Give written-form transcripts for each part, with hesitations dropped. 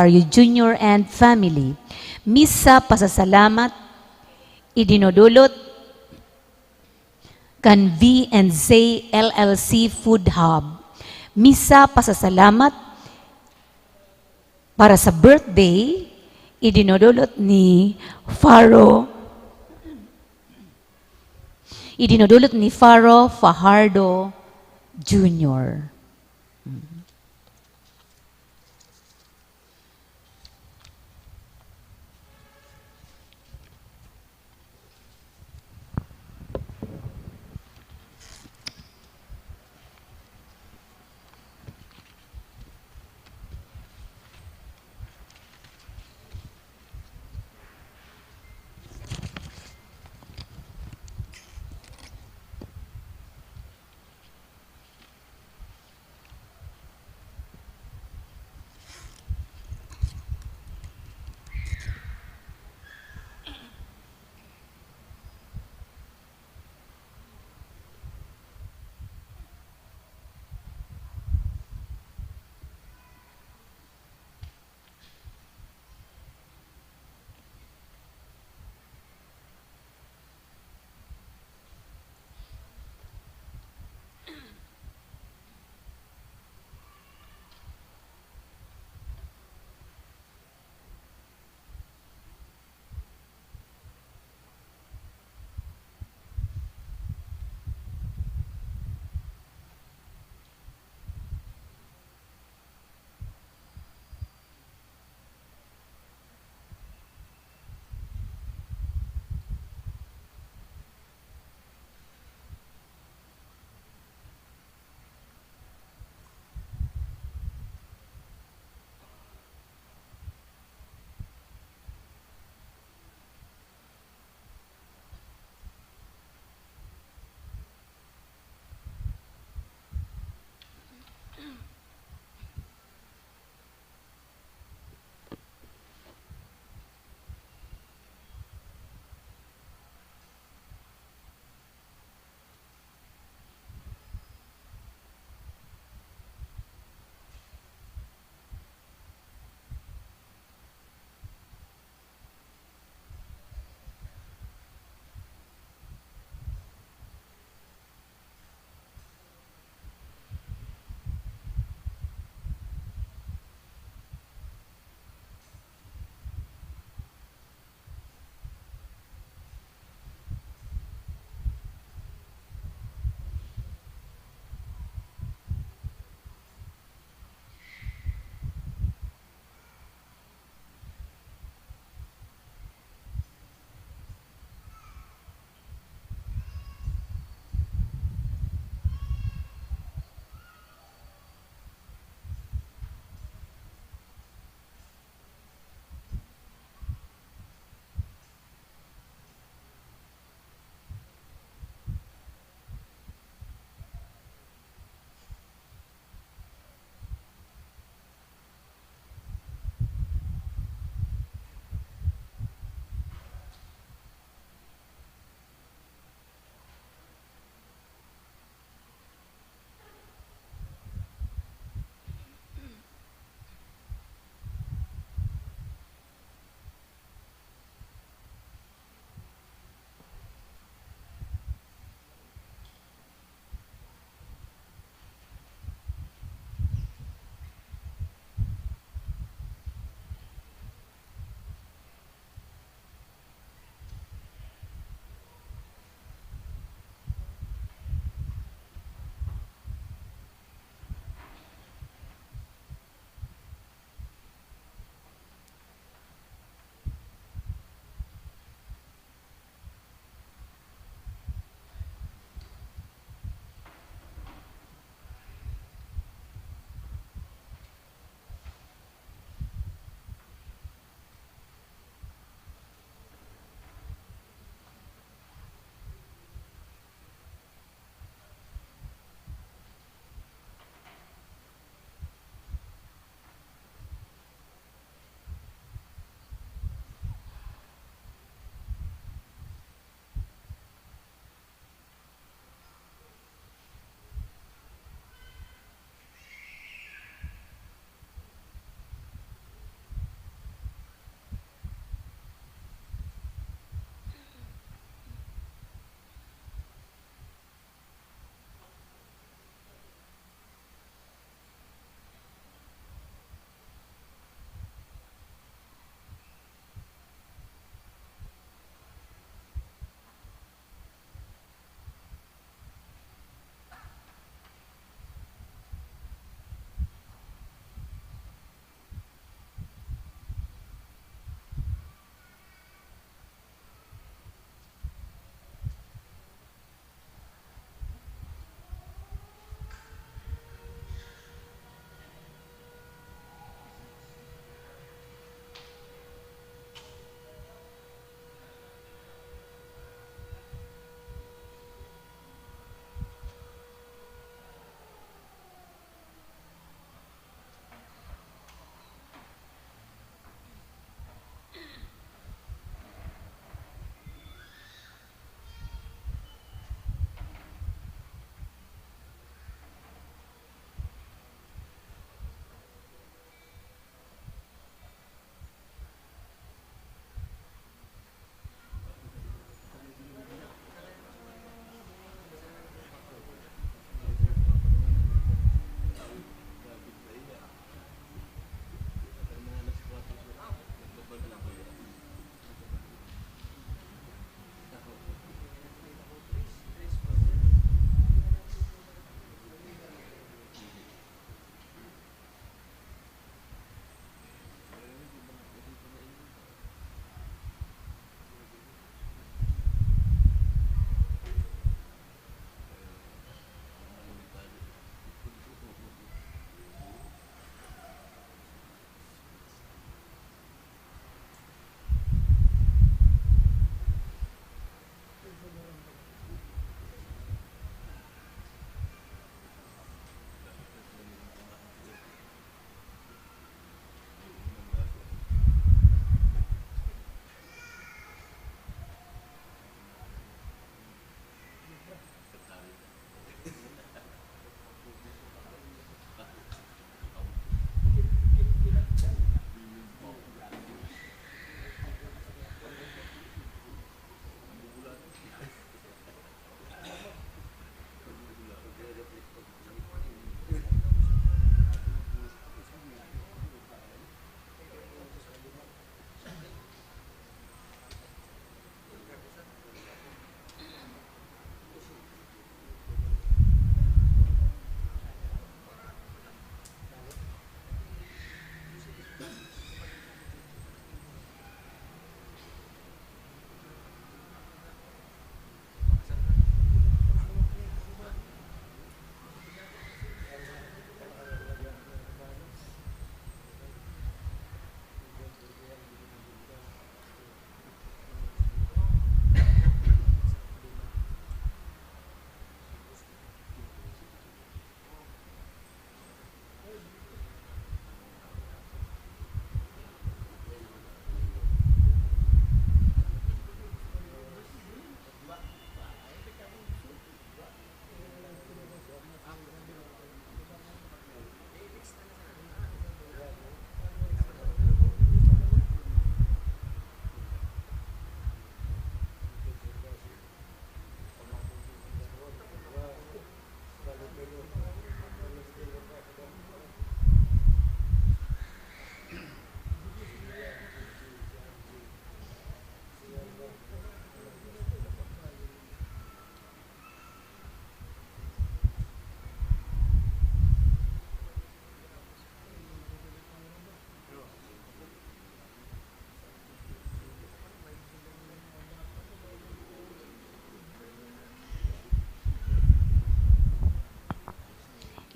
you Junior and family. Misa pasasalamat idinudulot kan V&Z LLC Food Hub. Misa pasasalamat para sa birthday idinudulot ni Faro Fajardo Jr.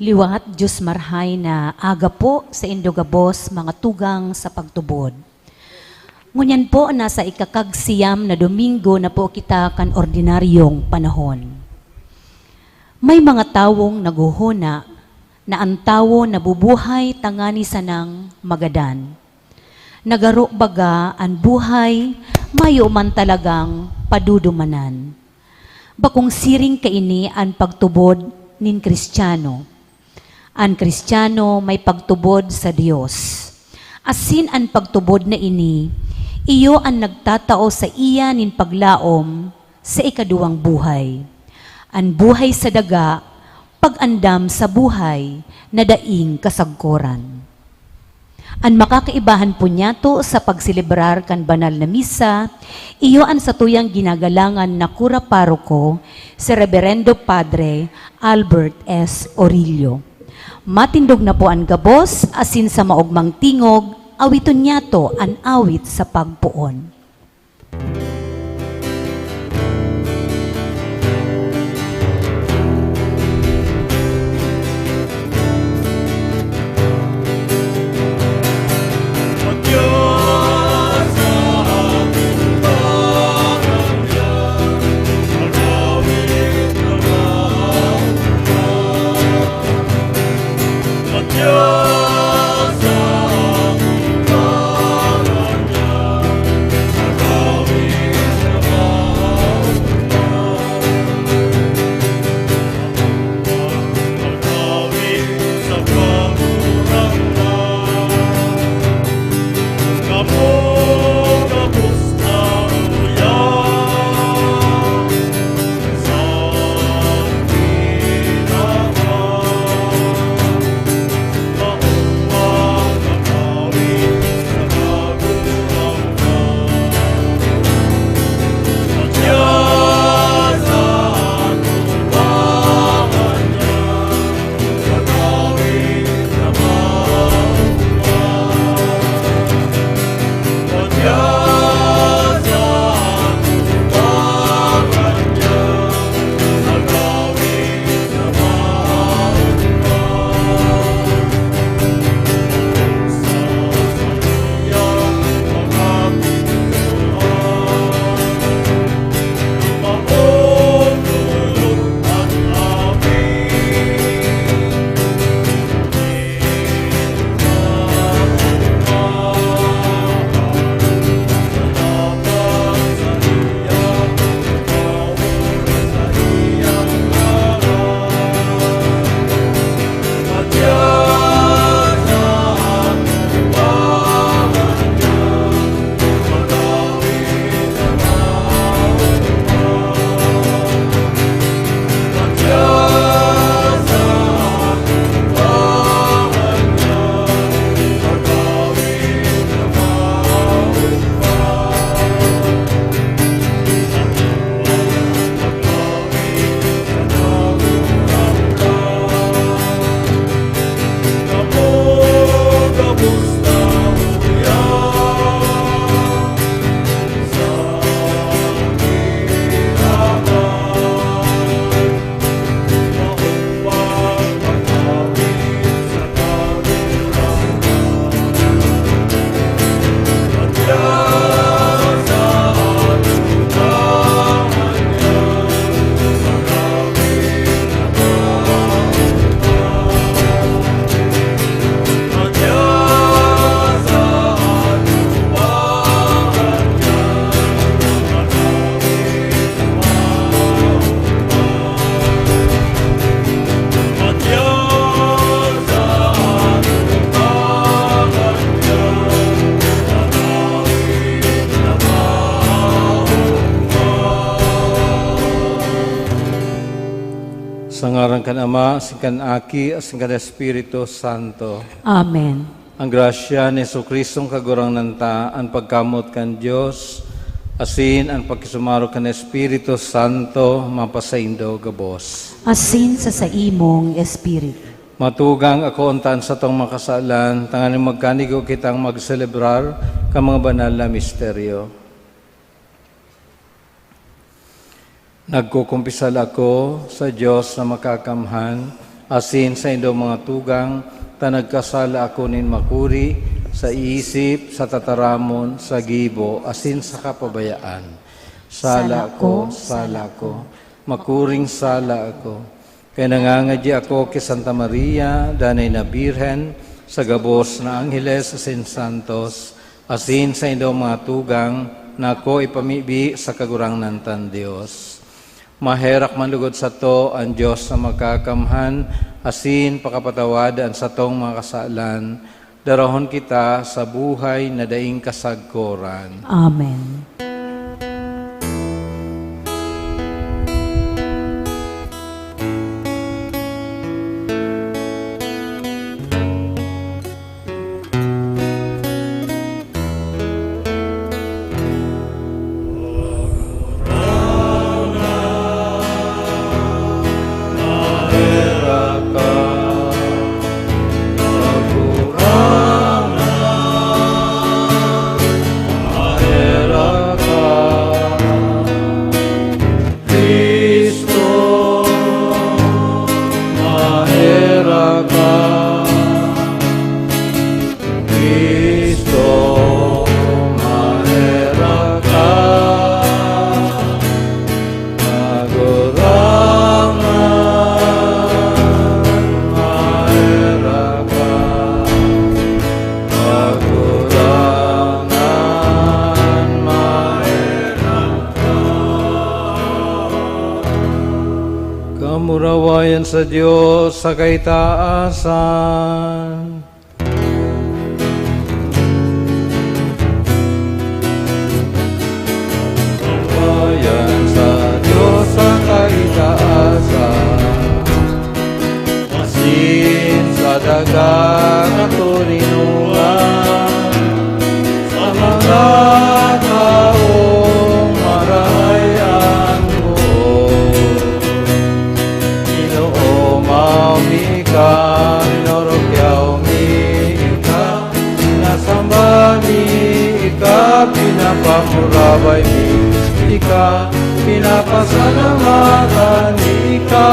Liwat Diyos marhay na aga po sa Indogabos mga tugang sa pagtubod. Ngunyan po nasa ikakagsiyam na Domingo na po kita kan ordinaryong panahon. May mga tawong naguhuna na ang tawo nabubuhay tangani sanang magadan. Nagaro baga ang buhay, mayo man talagang padudumanan. Bakong siring kaini ang pagtubod nin Kristiyano. Ang Kristiyano may pagtubod sa Dios. Asin ang pagtubod na ini, iyo ang nagtatao sa iya nin paglaom sa ikaduwang buhay. Ang buhay sa daga, pag-andam sa buhay na daing kasagkoran. Ang makakaibahan po niya to sa pagsilibrar kan banal na misa, iyo ang satuyang ginagalangan na kura paroko si Reverendo Padre Albert S. Orillo. Matindog na po ang gabos, asin sa maugmang tingog, awiton niya to ang awit sa pagpuon. Sa ngaran kan Ama, kan Aki, kan Espiritu Santo. Amen. Ang grasya ni Jesucristong kagurang nanta, ang pagkamot kan Diyos, asin ang pagkisumaro kan Espiritu Santo, mapasaindo gabos. Asin sa imong Espiritu. Matugang ako untaan sa tong makasalan, tanganing magkanigo kitang magselebrar ka mga banal na misteryo. Nagkukumpisal ako sa Diyos na makakamhan asin sa indo mga tugang, tanagkasala ako nin makuri, sa isip, sa tataramon, sa gibo, asin sa kapabayaan. Sala ko, makuring sala ako. Kaya nangangadya ako kay Santa Maria, danay na Birhen, sa gabos na Angeles, asin Santos, asin sa indo mga tugang, na ako ipamibi sa kagurangnan tan Diyos. Maherak manlugod sa to ang Diyos na magkakamhan, asin pakapatawadan sa tong mga kasalan, darahon kita sa buhay na daing kasagkoran. Amen. Kamurawayan sa Diyos sa kaitaasan. Kamurawayan sa Diyos sa kaitaasan. Asin sa dagang at turinungan, sa mga taong marayan ko. Mika, inorokyaw mika, nasamba mika, pinapamuraway mika, pinapasalamatan mika,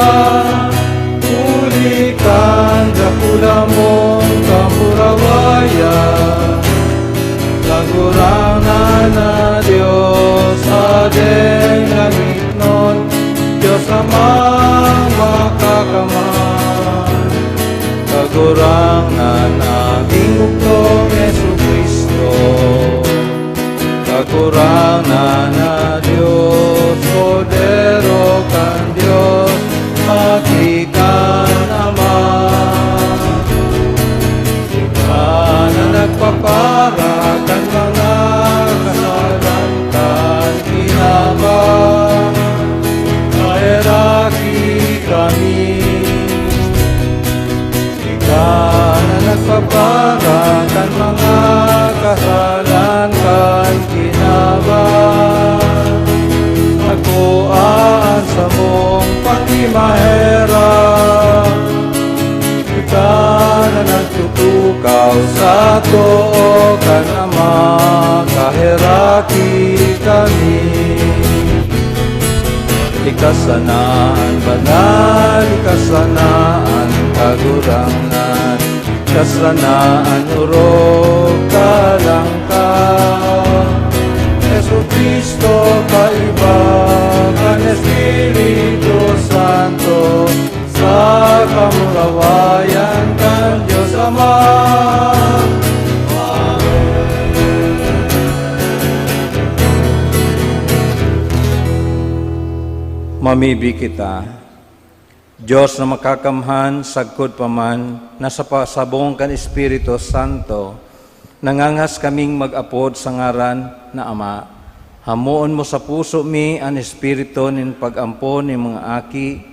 ulikan, dakula mong kamurawayan, kagurangan na Diyos, adeng langit nun, Diyos amang makakamay, kagurangan aming bugtong Jesucristo, kagurangan na Diyos, podero kan Diyos, makikan Ama, ikaw na nagpapara kan mga kasalan kan kinabang, kaheraki kami. Ikaw na nagpaparakan mga kasalan kan kinabang, nagpuan sa mong pagimahera. Ikaw na nagtutukaw sa to kan Ama, kaheraki kami. Ikasanaan banal, ikasanaan kagurangan, ikasanaan urog kalangkang. Jesucristo kaibagan, Espiritu Santo, sa kamurawayan kan Diyos Ama. Mamibi kita, Diyos na makakamhan, sagkod paman, nasa pasabong kan Espiritu Santo, nangangas kaming mag-apod sa ngaran na Ama. Hamuon mo sa puso mi ang Espiritu nin pag-ampon ni mga aki,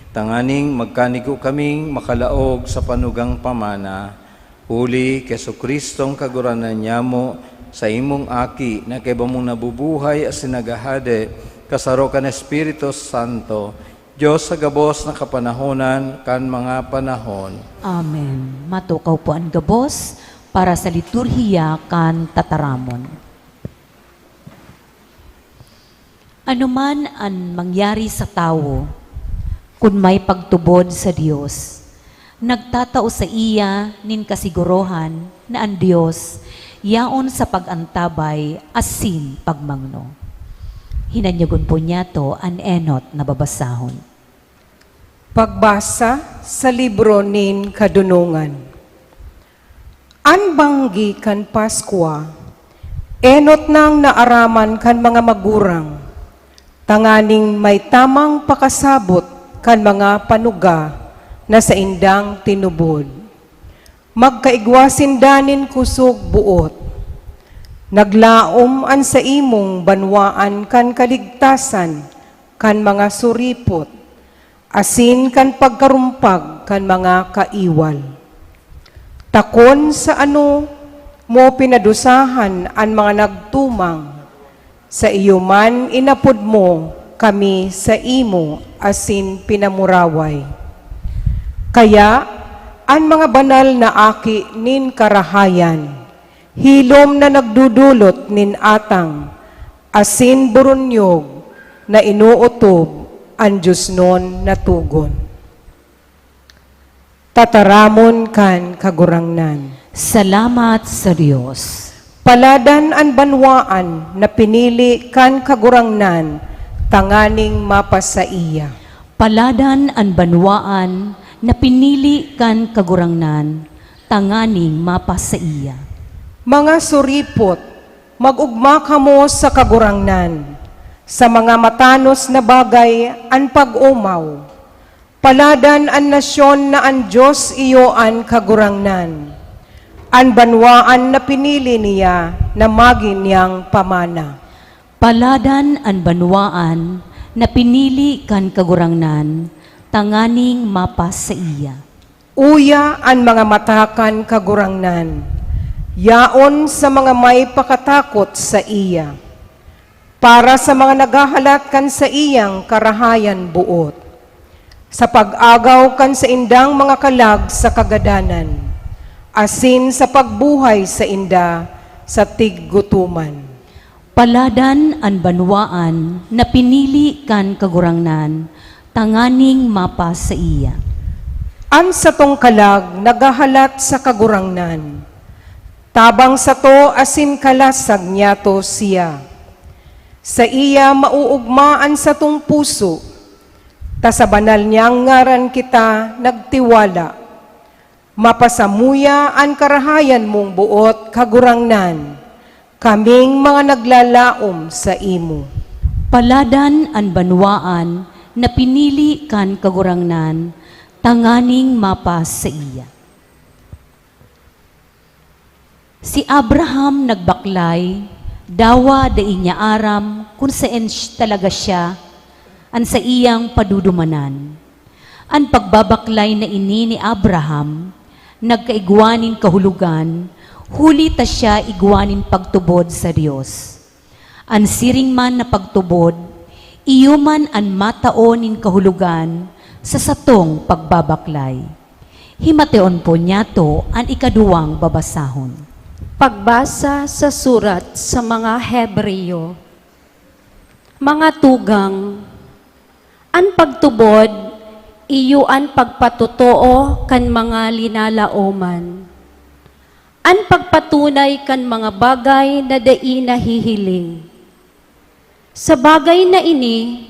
tanganing magkanigo kaming makalaog sa panugang pamana. Huli kay Jesucristong kaguranan niya mo sa imong aki na kay mong nabubuhay as sinagahade, kasaro kan Espiritu Santo, Diyos sa gabos na kapanahonan kan mga panahon. Amen. Matukaw po ang gabos para sa liturhiya kan tataramon. Anuman ang mangyari sa tao, kung may pagtubod sa Diyos, Nagtatao sa iya nin kasigurohan na ang Diyos yaon sa pagantabay asin pagmangno. Hinanyagon po niya to an enot na babasahon. Pagbasa sa libro nin Kadunungan. Anbanggi kan Paskwa, enot nang naaraman kan mga magurang, tanganing may tamang pakasabot kan mga panuga na sa indang tinubod. Magkaigwasin danin kusog buot. Naglaom an sa imong banwaan kan kaligtasan, kan mga suripot, asin kan pagkarumpag kan mga kaiwal. Takon sa ano mo pinadusahan an mga nagtumang, sa iyo man inapod mo kami sa imo asin pinamuraway. Kaya, ang mga banal na aki nin karahayan, hilom na nagdudulot nin atang, asin burunyog na inuutob ang Diyos nun na tugon. Tataramon kan kagurangnan. Salamat sa Diyos. Paladan ang banwaan na pinili kan kagurangnan, tanganing mapasaiya. Paladan ang banwaan na pinili kan kagurangnan, tanganing mapasaiya. Mga suripot, mag-ugma kamo sa kagurangnan, sa mga matanos na bagay ang pag-umaw. Paladan ang nasyon na ang Diyos iyo ang kagurangnan, ang banwaan na pinili niya na maging niyang pamana. Paladan ang banwaan na pinili kan kagurangnan, tanganing mapas sa iya. Uya ang mga matakan kagurangnan, yaon sa mga may pakatakot sa iya, para sa mga naghahalat kan sa iyang karahayan buot, sa pag-agaw kan sa indang mga kalag sa kagadanan, asin sa pagbuhay sa inda sa tiggutuman. Paladan ang banwaan na pinili kan kagurangnan, tanganing mapas sa iya. An sa tong kalag nagahalat sa kagurangnan, tabang sa to asin kalasag niya to siya. Sa iya mauugmaan sa tong puso, ta sa banal niyang ngaran kita nagtiwala. Mapasamuya ang karahayan mong buot kagurangnan, kaming mga naglalaom sa imo. Paladan ang banwaan na pinili kan kagurangnan, tanganing mapas sa iya. Si Abraham nagbaklay, dawa da inya aram kung saan talaga siya, an sa iyang padudumanan. Ang pagbabaklay na ini ni Abraham, nagkaigwanin kahulugan, huli ta siya igwanin pagtubod sa Dios. An siring man na pagtubod, iyo man an mataonin kahulugan sa satong pagbabaklay. Himateon po niya to ang ikaduwang babasahon. Pagbasa sa surat sa mga Hebreyo. Mga tugang, an pagtubod, iyo an pagpatotoo kan mga linalaoman. An pagpatunay kan mga bagay na dai nahihiling. Sa bagay na ini,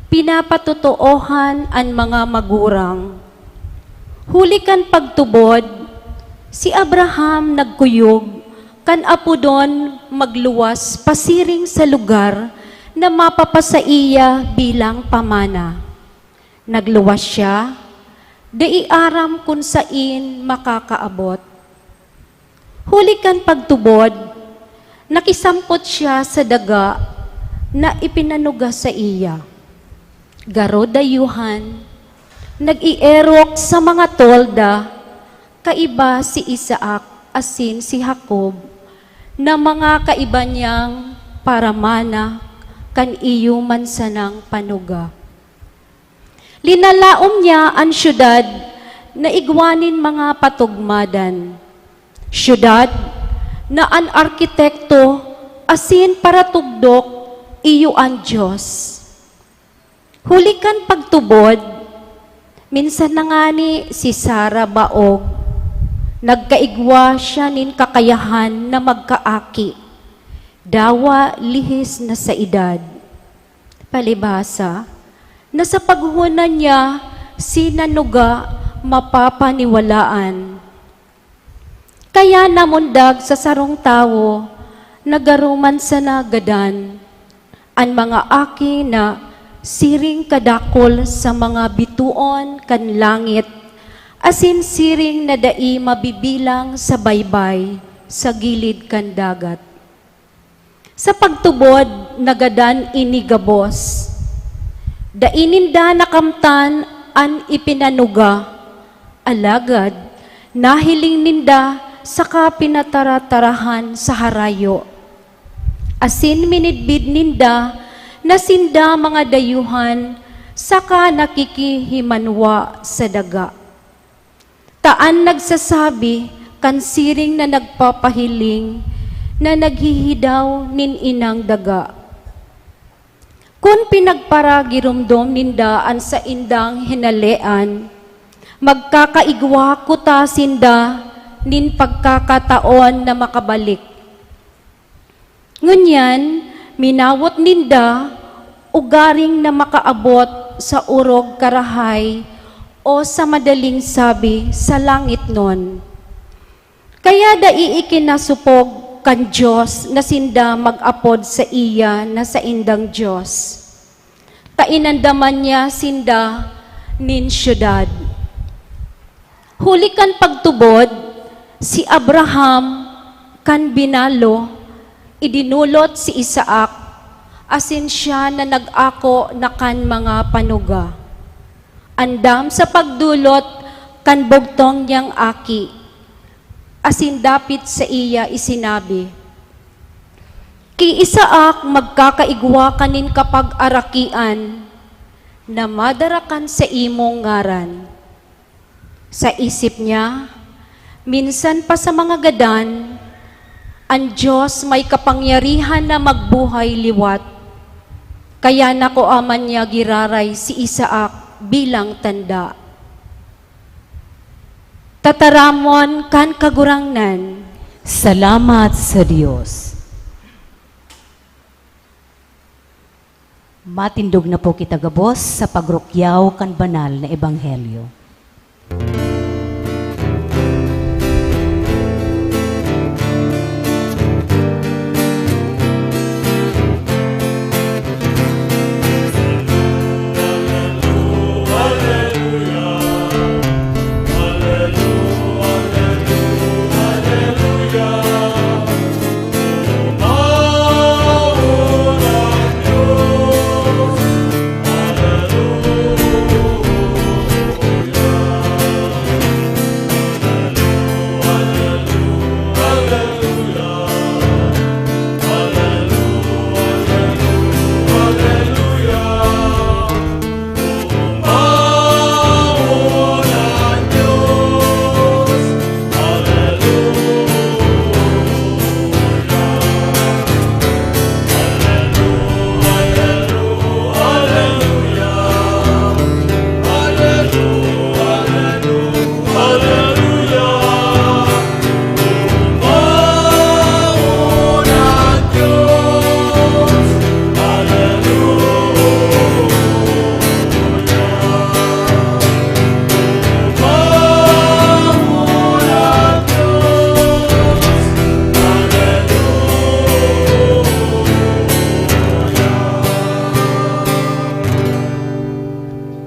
pinapatotoohan ang mga magurang. Huli kan pagtubod, si Abraham nagkuyog, kan apo doon magluwas pasiring sa lugar na mapapasaiya bilang pamana. Nagluwas siya, daiaram kung sain makakaabot. Huli kan pagtubod, nakisampot siya sa daga na ipinanuga sa iya. Garo dayuhan, nag-ierok sa mga tolda, kaiba si Isaac asin si Jacob, na mga kaiba niyang paramana kan iyo man sanang panuga. Linalaom niya ang syudad na igwanin mga patugmadan. Syudad na ang arkitekto asin para tugdok iyo ang Diyos. Huli kan pagtubod, Minsan na nga ni si Sara Baog, nagkaigwa siya nin kakayahan na magkaaki. Dawa lihis na sa edad. Palibhasa, na sa paghunan niya, sinanuga mapapaniwalaan. Kaya namundag sa sarong tawo, nagaruman sa nagadan, ang mga aki na siring kadakol sa mga bituon kan langit, asin siring na dai mabibilang sa baybay sa gilid kan dagat. Sa pagtubod, nagadan inigabos. Daininda nakamtan an ipinanuga, alagad nahiling ninda saka pinataratarahan sa harayo. Asin minidbid ninda na sinda mga dayuhan saka nakikihimanwa sa daga. Taan nagsasabi kan siring na nagpapahiling na naghihidaw nin inang daga. Kung pinagparagirumdom nindaan sa indang hinalean, magkakaigwa kuta sinda nin pagkakataon na makabalik. Ngunyan, minawot ninda ugaring na makaabot sa urog karahay o sa madaling sabi sa langit nun. Kaya dai ikinasupog kan Diyos na sinda mag-apod sa iya na sa indang Diyos. Tainandaman niya sinda nin syudad. Huli kan pagtubod, si Abraham kan binalo, idinulot si Isaac, asin siya na nag-ako na kan mga panuga. Andam sa pagdulot kan bugtong niyang aki, asin dapit sa iya isinabi, Ki Isaac magkakaigwa kanin kapag arakian, na madarakan sa imong ngaran. Sa isip niya, minsan pa sa mga gadan, ang Diyos may kapangyarihan na magbuhay liwat. Kaya nakuaman niya giraray si Isaac bilang tanda. Tataramon kan kagurangnan. Salamat sa Diyos. Matindog na po kita gabos sa pagrukyaw kan banal na ebanghelyo.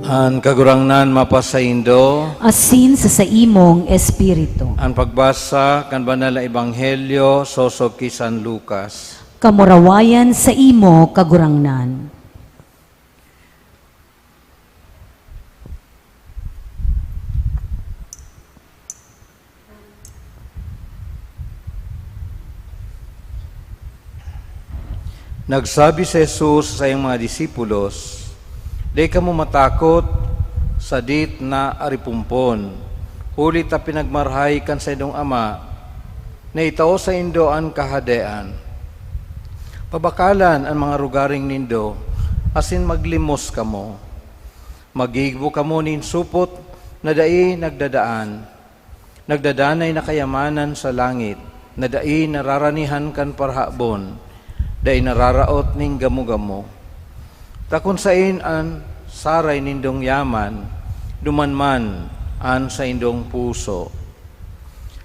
An kagurangnan mapasaindo, Asin sa imong espiritu. ang pagbasa kan banal na ebanghelyo sosog ki San Lucas. Kamurawayan sa imo kagurangnan. Nagsabi si Jesus sa iyang mga disipulos, "Di kamo matakot sa dit na aripumpon. Huli ta pinagmarhay kan sa idong ama, na itao sa indo ang kahadean. Pabakalan ang mga rugaring nindo, asin maglimos kamo. Magigbo kamo nin supot na dai nagdadaan. Nagdadanay na kayamanan sa langit, na dai nararanihan kan parhabon, dai nararaot ning gamo-gamo. Takon sain an saray nindong yaman, dumanman an sa indong puso.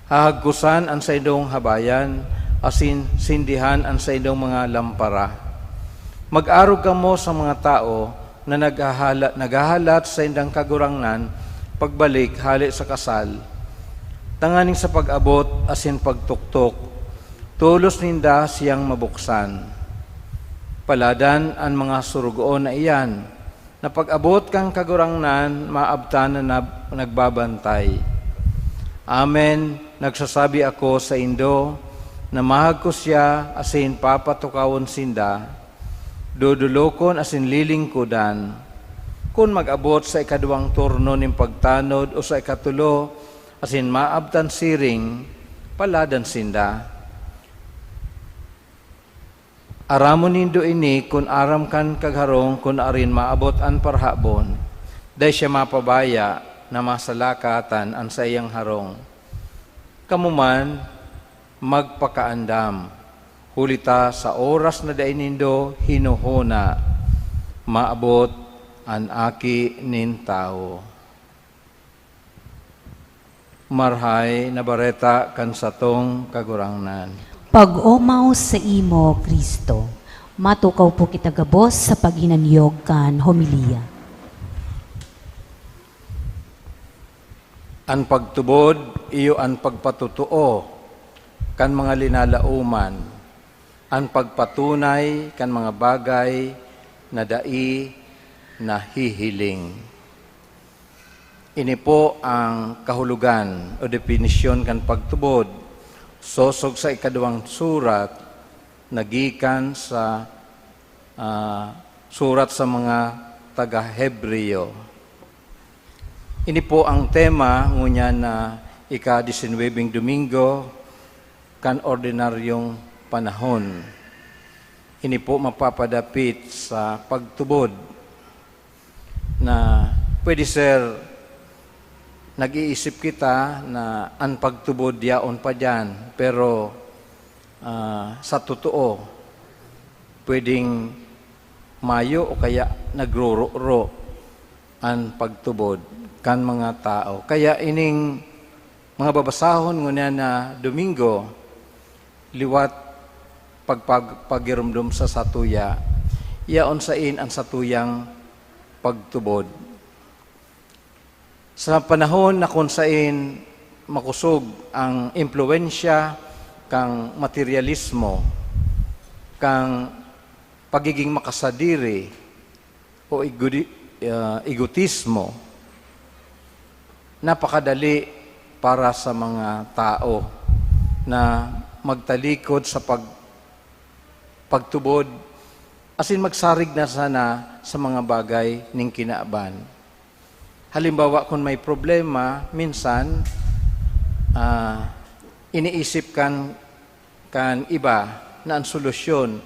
Hahagkusan an sa indong habayan, asin sindihan an sa indong mga lampara. Mag-arog kamo sa mga tao na naghahalat sa indang kagurangnan, pagbalik hali sa kasal. Tanganing sa pag-abot asin pagtuktok, tulos ninda siyang mabuksan. Paladan ang mga surugoon na iyan, na pag-abot kang kagurangnan, maabtan na nagbabantay. Amen, nagsasabi ako sa indo, na mahag ko siya asin papatukawon sinda, dudulokon asin lilingkudan. Kung mag-abot sa ikaduwang turno ng pagtanod o sa ikatulo, asin maabtan siring, paladan sinda. Aramon nindo ini kun aram kan kagharong kun arin maabot an parhabon, day siya mapabaya na masalakatan an sa iyang harong. Kamuman magpakaandam, hulita sa oras na day nindo hinuhuna, maabot an aki nin tao. Marhay na bareta kan satong kagurangnan. Pag-umaw sa imo, Kristo, matukaw po kita gabos sa paginanyog kan homilya. An pagtubod, iyo an pagpatutuo, kan mga linalauman, an pagpatunay, kan mga bagay, na dai, na hihiling. Ini po ang kahulugan o definisyon kan pagtubod. Sosog sa ikaduwang surat, nagikan sa surat sa mga taga-Hebreo. Ini po ang tema ngunya na ika-19 Domingo kan ordinaryong panahon. Ini po mapapadapit sa pagtubod na pwede sir nag-iisip kita na ang pagtubod yaon pa dyan, pero sa totoo, pwedeng mayo o kaya nagruro-ro ang pagtubod kan mga tao. Kaya ining mga babasahon ngunya na Domingo, liwat pagpagirumdum sa satuya, yaon sain ang satuyang pagtubod. Sa panahon na kung sain makusog ang impluensya kang materialismo, kang pagiging makasadiri o egotismo, napakadali para sa mga tao na magtalikod sa pagtubod, asin magsarig na sana sa mga bagay ning kinaaban. Halimbawa, kung may problema, minsan, iniisip kan iba na ang solusyon,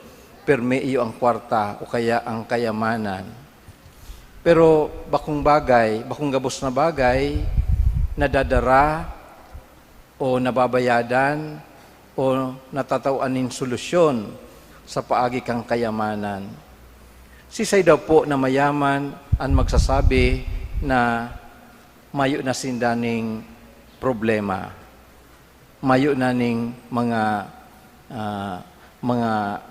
perme iyo ang kwarta o kaya ang kayamanan. Pero bakong gabos na bagay, nadadara o nababayadan o natatauanin solusyon sa paagi kang kayamanan. Sisay daw po na mayaman ang magsasabi na mayo na sindaning problema, mayo na ning mga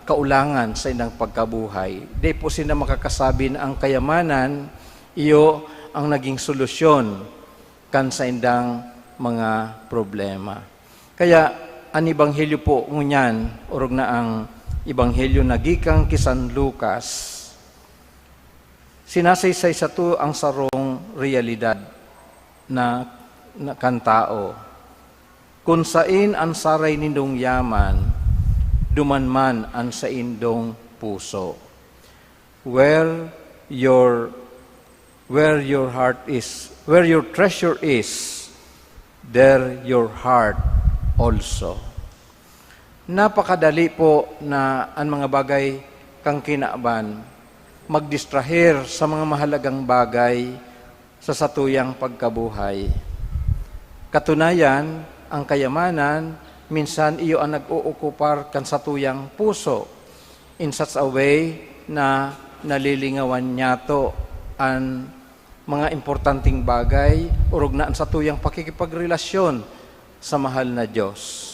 kaulangan sa indang pagkabuhay. Di po sila makakasabi na ang kayamanan, iyo ang naging solusyon kan sa indang mga problema. Kaya ang ebanghelyo po ngunyan, urog na ang ebanghelyo nagikang kisan Lucas, sinasaysay sa to ang sarong realidad na kan tao. Kung sain ang saray nindong yaman, dumanman ang sa indong puso. Where your heart is, where your treasure is, there your heart also. Napakadali po na ang mga bagay kang kinaaban, magdistrahir sa mga mahalagang bagay sa satuyang pagkabuhay. Katunayan, ang kayamanan, minsan iyo ang nag-uukupar kan satuyang puso in such a way na nalilingawan niya to ang mga importanteng bagay urog na ang satuyang pakikipagrelasyon sa mahal na Diyos.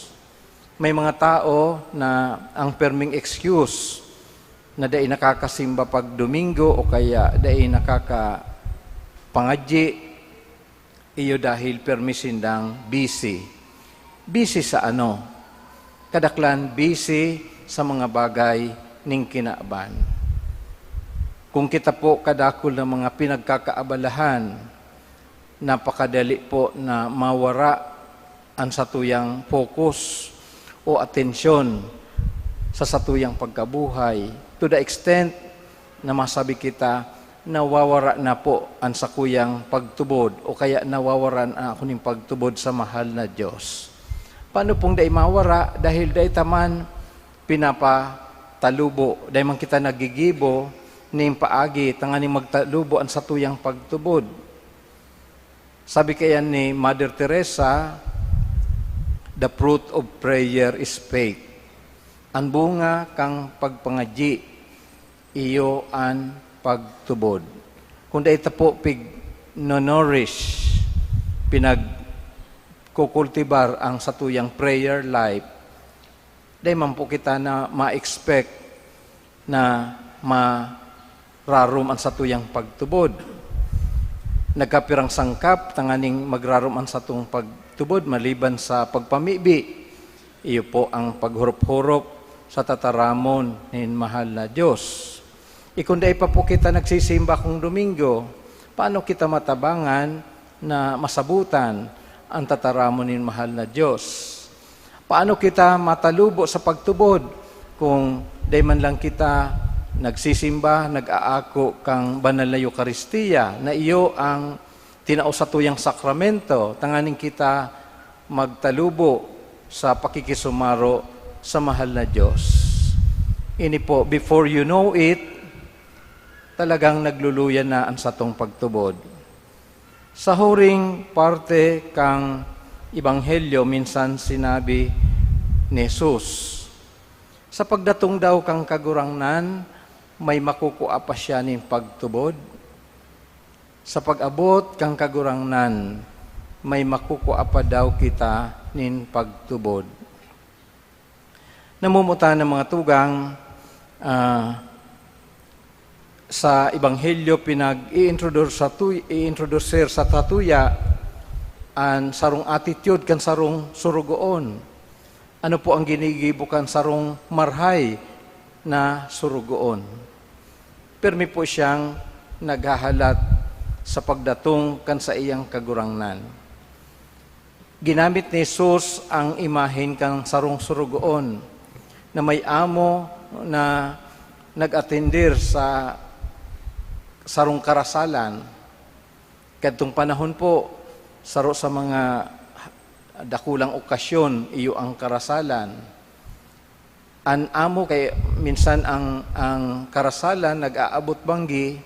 May mga tao na ang perming excuse na dai nakakasimba pag Domingo o kaya dai nakakapangadyi iyo dahil permisindang busy. Busy sa ano? Kadaklan busy sa mga bagay ning kinaaban. Kung kita po kadakol ng mga pinagkakaabalahan, napakadali po na mawara ang satuyang focus o atensyon sa satuyang pagkabuhay to the extent na masabi kita nawawara na po ang sakuyang pagtubod o kaya nawawaran ako ng pagtubod sa mahal na Diyos. Paano pong day mawara? Dahil day taman pinapatalubo. Dahil man kita nagigibo ning paagi tanganing magtalubo ang satuyang pagtubod. Sabi kaya ni Mother Teresa, the fruit of prayer is faith. Ang bunga kang pagpangadyi, iyo ang pagtubod. Kung dahil po pig-nourish, pinagkukultibar ang satuyang prayer life, dahil man po kita na ma-expect na mararom ang satuyang pagtubod. Nagkapirang sangkap, tanganing magrarom ang satong pagtubod, maliban sa pagpamibi. Iyo po ang paghurup-hurup sa tataramon nin mahal na Diyos. Ikunday pa po kita nagsisimba kung Domingo, paano kita matabangan na masabutan ang tataramon nin mahal na Diyos? Paano kita matalubo sa pagtubod kung day man lang kita nagsisimba, nag-aako kang banal na Eucharistia na iyo ang tinao sa tuyang sakramento, tanganing kita magtalubo sa pakikisumaro sa mahal na Diyos. Ini po, before you know it, talagang nagluluyan na ang satong pagtubod. Sa huring parte kang Ebanghelyo, minsan sinabi ni Jesus, sa pagdatong daw kang kagurangnan, may makukuha pa siya ning pagtubod. Sa pag-abot kang kagurangnan, may makukuha pa daw kita nin pagtubod. Namumuta ng mga tugang, sa Ebanghelyo i-introducer sa tatuya ang sarong attitude kan sarong surugoon. Ano po ang ginigibo kan sarong marhay na surugoon? Permi po siyang naghahalat sa pagdatong kan sa iyang kagurangnan. Ginamit ni Jesus ang imahen kang sarong surugoon na may amo na nag-atendir sa sarong karasalan. Kadtong panahon po, saro sa mga dakulang okasyon, iyo ang karasalan. Ang amo kay minsan ang karasalan nag-aabot banggi,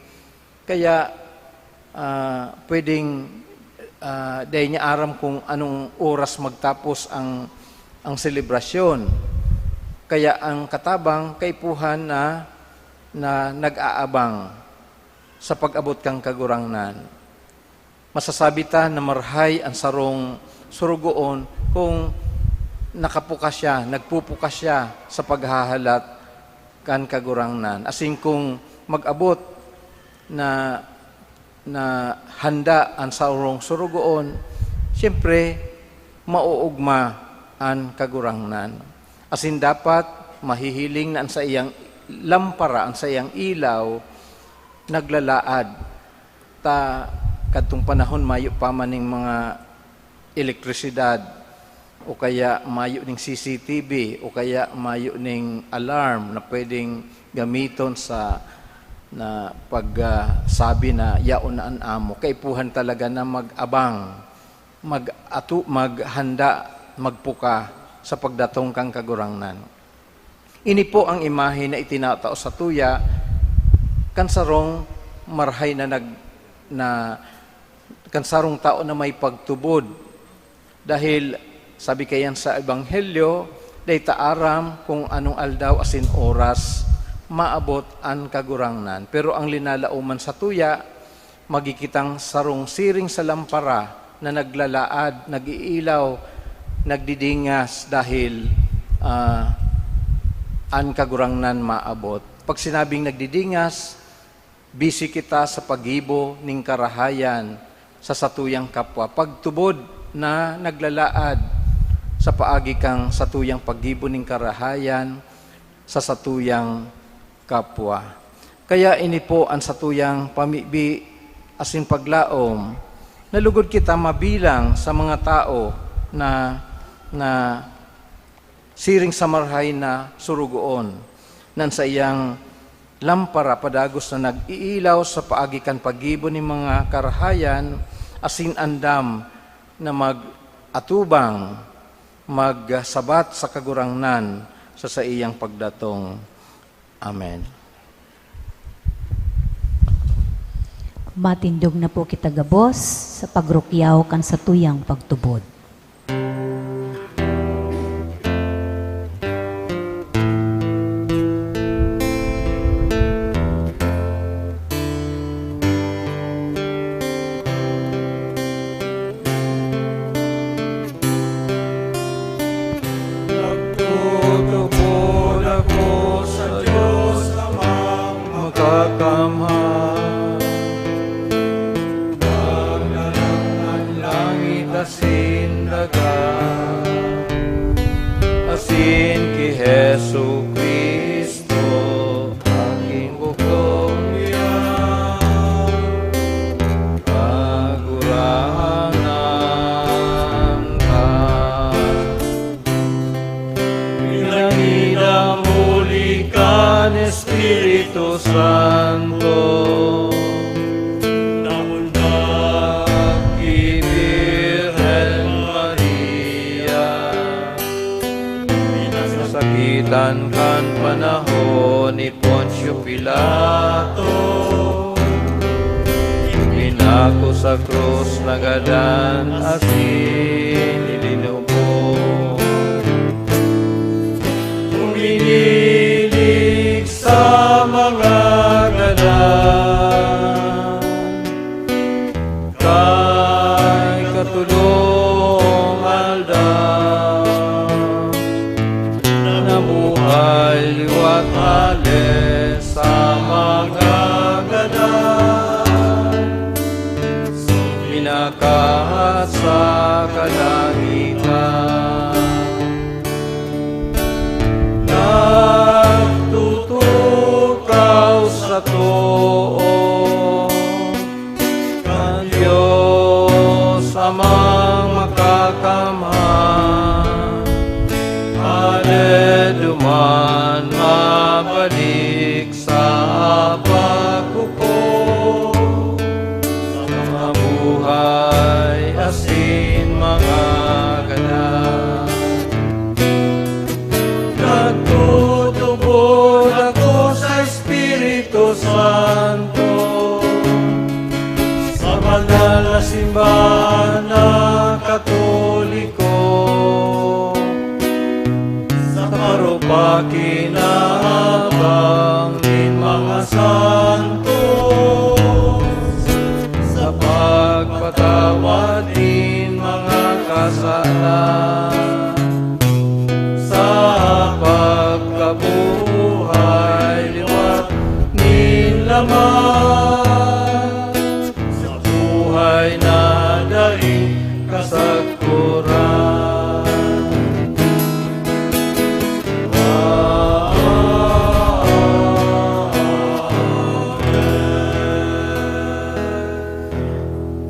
kaya pwedeng dahil niya aram kung anong oras magtapos ang selebrasyon. Kaya ang katabang kaipuhan na nag-aabang sa pag-abot kang kagurangnan. Masasabi ta na marhay ang sarong surugoon kung nakapukas siya, nagpupukas siya sa paghahalat kan kagurangnan. Asing kung mag-abot na handa ang sarong surugoon, siyempre mauugma ang kagurangnan. Asin dapat mahihiling na ang sa iyang lampara, ang sa iyang ilaw, naglalaad. Ta kadtong panahon mayo pa maning mga elektrisidad o kaya mayo ning CCTV o kaya mayo ning alarm na pwedeng gamiton sa na pagsabi na yaon na ang amo. Kaipuhan talaga na mag-abang, maghanda, magpuka sa pagdatong kang kagurangnan. Ini po ang imahe na itinatao sa tuya kansarong marhay na kansarong tao na may pagtubod. Dahil sabi kayan sa Ebanghelyo, day taaram kung anong aldaw asin oras maabot an kagurangnan. Pero ang linalauman sa tuya, magikitang sarong siring sa lampara na naglalaad, nag-iilaw, nagdidingas dahil an kagurangnan maabot. Pag sinabing nagdidingas, busy kita sa paggibo ning karahayan sa satuyang kapwa. Pagtubod na naglalaad sa paagi kang satuyang paggibo ning karahayan sa satuyang kapwa. Kaya ini po ang satuyang pamibi asin paglaom, nalugod kita mabilang sa mga tao na siring sa marhay na surugoon nan sa iyang lampara padagos na nag-iilaw sa paagikan paggibo ni mga karahayan asin andam na mag-atubang magsabat sa kagurangnan sa iyang pagdatong. Amen. Matindog na po kita gabos sa pagrukyaw kan sa tuyang pagtubod. Nagtutupod ako sa Diyos namang makakamhan. Paglalang langit asin daga, asin ki Jesu Kristo, aking bukong iyan, kaguranan ka. Pinangida muli ka ni Espiritu Santo, namundag ki Birhen Maria, pinasakitan kan panahon ni Poncio Pilato, pinako sa krus nagadan asin ilinubo. Uminilig sa mga gadan, kay katulong aldaw, namuhay liwat alis sa mga gadan, pinakahat sa kalangitan. Nagtutukaw sa too, kan Diyos amang makakamhan, duman mabalik sa pagkuko, sa mga buhay asin mga ganan. Nagtutubod ako sa Espiritu Santo, sa banal na simbahan na Katoliko, sa karupakinabang din mga santos, sa pagpatawad din mga kasalan, sa pagkabuhay liwat nin laman, sa buhay na daing kasagpuran.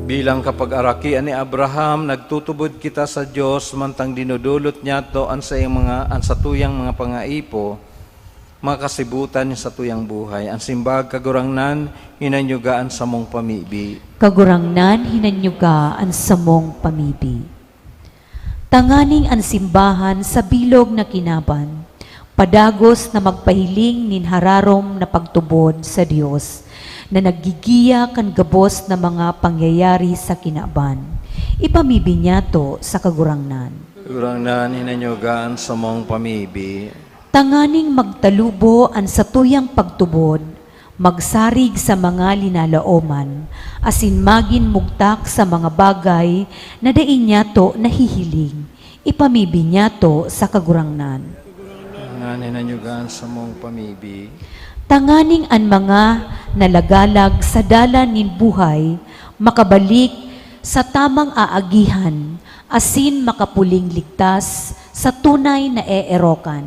Bilang kapag-arakian ni Abraham, nagtutubod kita sa Diyos mantang dinudulot niya to ang sa tuyang mga pangaipo, mga kasibutan sa tuyang buhay. Ang simbag kagurangnan, hinanyugaan sa mong pamibi. Kagurangnan hinanyugaan sa mong pamibi. Tanganing ang simbahan sa bilog na kinaban, Padagos na magpahiling nin hararom na pagtubod sa Dios na naggigiya kan gabos na mga pangyayari sa kinaban. Ipamibinyato sa kagurangnan. Kagurangnan hinanyogaan sa mong pamibi. Tanganing magtalubo an sa tuyang pagtubod, magsarig sa mga linalaoman, asin magin mugtak sa mga bagay na dainyato nahihiling. Ipamibinyato sa kagurangnan. Kagurangnan hinanyogaan sa mong pamibi. Tanganing an mga nalagalag sa dalan nin buhay, makabalik sa tamang aagihan, asin makapuling ligtas sa tunay na eerokan.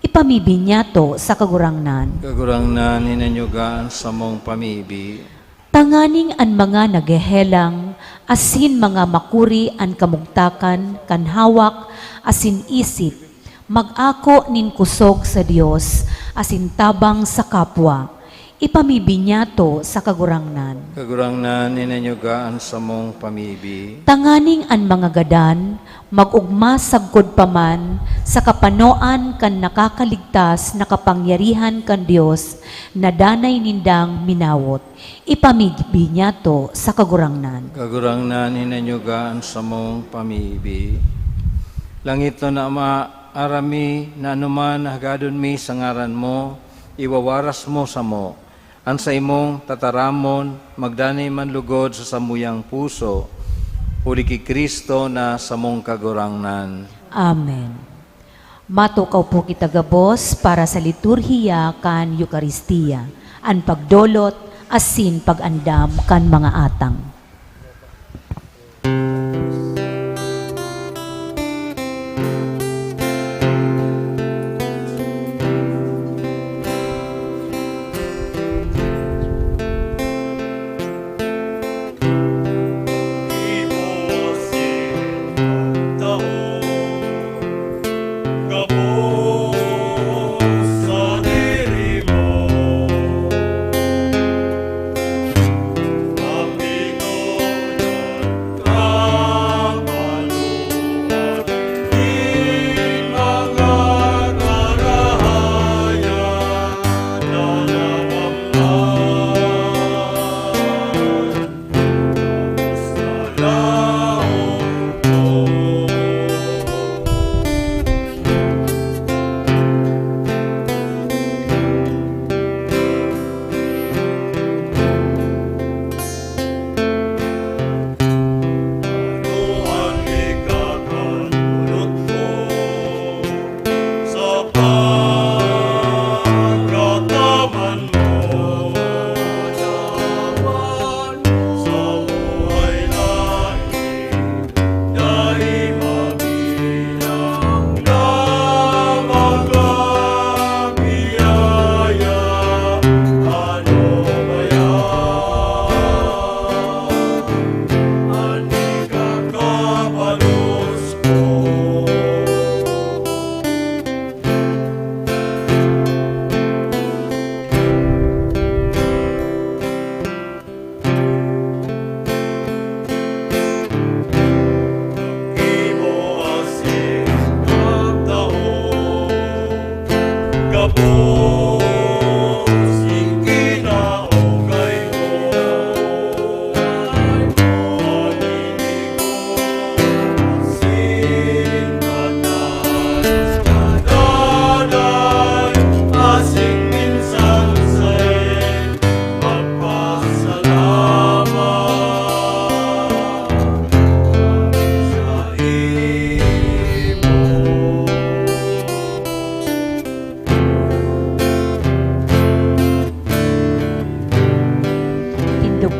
Ipamibinyato sa kagurangnan. Kagurangnan hinanyogaan sa mong pamibi. Tanganing an mga nagehelang, asin mga makuri an kamugtakan, kanhawak, asin isip, mag-ako nin kusog sa Dios, asin tabang sa kapwa. Ipamibinyato sa kagurangnan. Kagurangnan hinanyogaan sa mong pamibi. Tanganing an mga gadan, magugma sagkod paman, sa kapanoan kan nakakaligtas na kapangyarihan kan Dios, na danay nindang minawot. Ipamibinyato sa kagurangnan. Kagurangnan hinanyogaan sa mong pamibi. Langit na arami na anuman hagadon mi sa ngaran mo, iwawaras mo sa mo. An sa imong tataramon, magdanay man lugod sa samuyang puso, huli ki Kristo na sa mong kagurangnan. Amen. Matukaw po kita gabos para sa liturhiya kan Eukaristiya, an pagdolot asin pag-andam kan mga atang.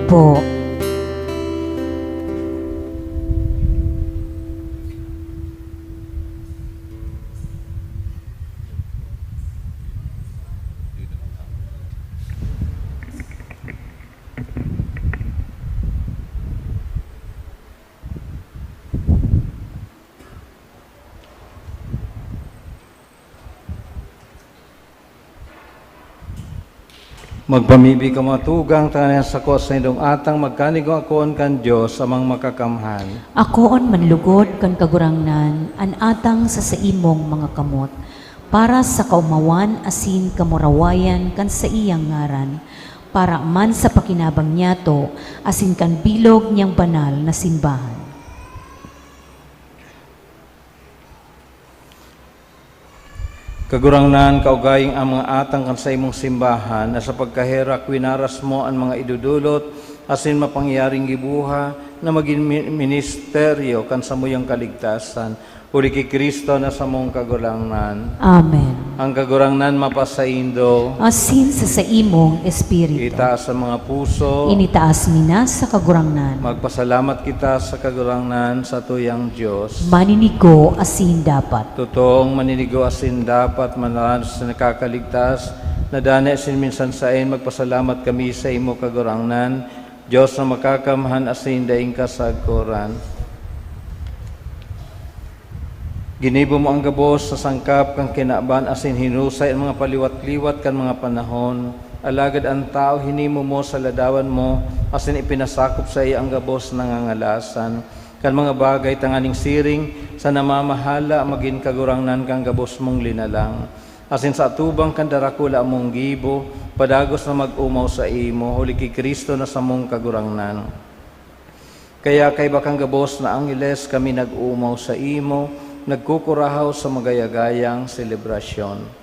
Po. Magpamibi ka matugang tanan sa ko sa indong atang magkanigo akoon kan Dios amang makakamhan. Akoon manlugod kan kagurangnan, an atang sa imong mga kamot. para sa kaumawan asin kamurawayan kan sa iyang ngaran, para man sa pakinabang niyato asin kan bilog niyang banal na simbahan. Kagurangnan, kaugaying ang mga atang kan sa imong simbahan, na sa pagkaherak, winaras mo ang mga idudulot, asin mapangyaring gibuha, na maging ministeryo kan sa muyang kaligtasan. Uli ki Kristo na sa mong kagurangnan. Amen. Ang kagurangnan mapasaindo, Asin sa imong espiritu. itaas sa mga puso, Initaas mina sa kagurangnan. magpasalamat kita sa kagurangnan sa tuyang Diyos. Maninigo asin dapat. Totoong maninigo asin dapat manalan sa nakakaligtas, na dani asin minsan sain magpasalamat kami sa imo kagurangnan, Diyos na makakamahan asin daing kasagkuran. Ginibo mo ang gabos sa sangkap kang kinaaban asin hinusay ang mga paliwat-liwat kan mga panahon. Alagad ang tao hinimo mo sa ladawan mo asin ipinasakop sa iya ang gabos nangangalasan. Kan mga bagay tanganing siring sa namamahala magin kagurangnan kang gabos mong linalang. Asin sa atubang kan darakula mong gibo, padagos na mag-umaw sa imo, huli ki Kristo na sa mong kagurangnan. Kaya kay bakang gabos na angeles kami nag-umaw sa imo, nagkukurahaw sa magayagayang selebrasyon.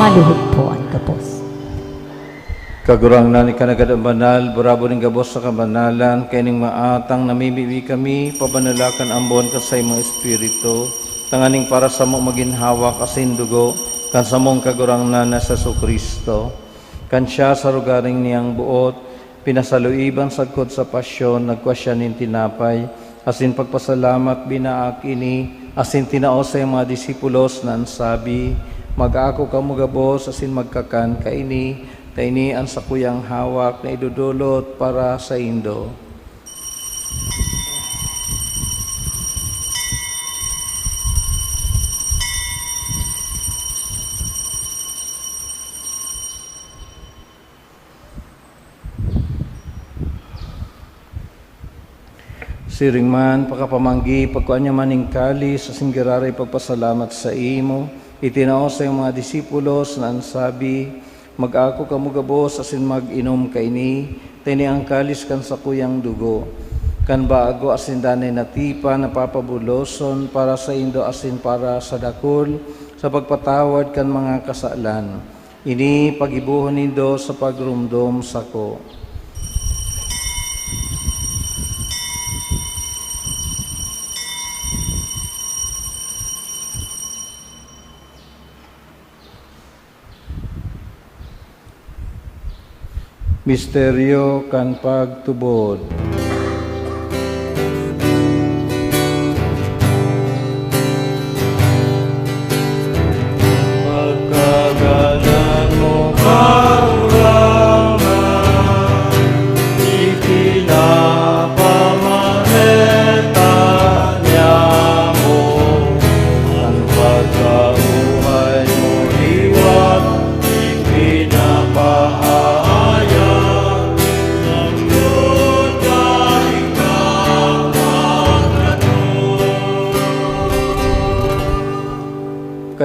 Maluhod po ang gabos. Kagurangnan ikanagad ang banal, burabo ng gabos sa kabanalan, kaining maatang namimibi kami, pabanalakan ang buwan ka sa imong espiritu, tanganing para sa mo maginhawak asin dugo, kan sa mong kagurangnan na sa Kristo. Kan siya sa rugaring niyang buot, pinasaluiban sagkod sa pasyon, nagkwa siya nin tinapay, asin pagpasalamat binaak ini, asin tinao sa mga disipulos na sabi, mag-ako ka mo gabos, asin magkakan kaini, taini ang sakuyang hawak na idudulot para sa indo. Siring man, pakapamanggi, pagkuan niya maning kalis, asin giraray pagpasalamat sa imo, itinao sa iyong mga disipulos na ansabi, mag-ako ka mo gabos, asin mag-inom kaini, tini ang kalis kan sa kuyang dugo. Kan bago asin danay natipa na papabuloson para sa indo asin para sa dakol, sa pagpatawad kan mga kasalan. Ini pagibuhon nindo sa pagrumdom sako. Misteryo kan pagtubod. Pagkagalan mo, kaurang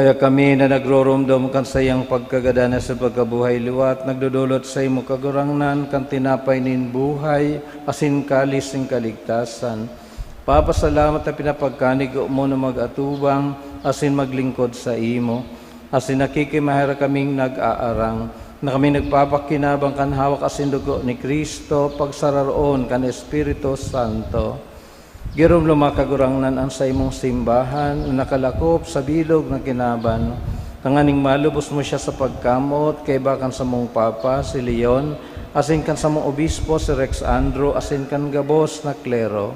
Kaya kami na nagroromdom kan sa iyang pagkagadana sa pagkabuhay liwat, nagdudulot sa imo kagurangnan, kan tinapay nin buhay, asin kalis ng kaligtasan. Papasalamat na pinapagkanig mo na mag-atubang, asin maglingkod sa imo. Asin nakikimahira kaming nag-aarang, na kami nagpapakinabang kan hawak asin dugo ni Kristo, pagsararoon kan Espiritu Santo. Girom lumakagurangnan ang sa imong simbahan, na nakalakop sa bilog na kinaban. Tanganing malubos mo siya sa pagkamot, kay bakan sa mong Papa, si Leon, asin kan sa mong Obispo, si Rex Andrew, asin kan gabos na klero.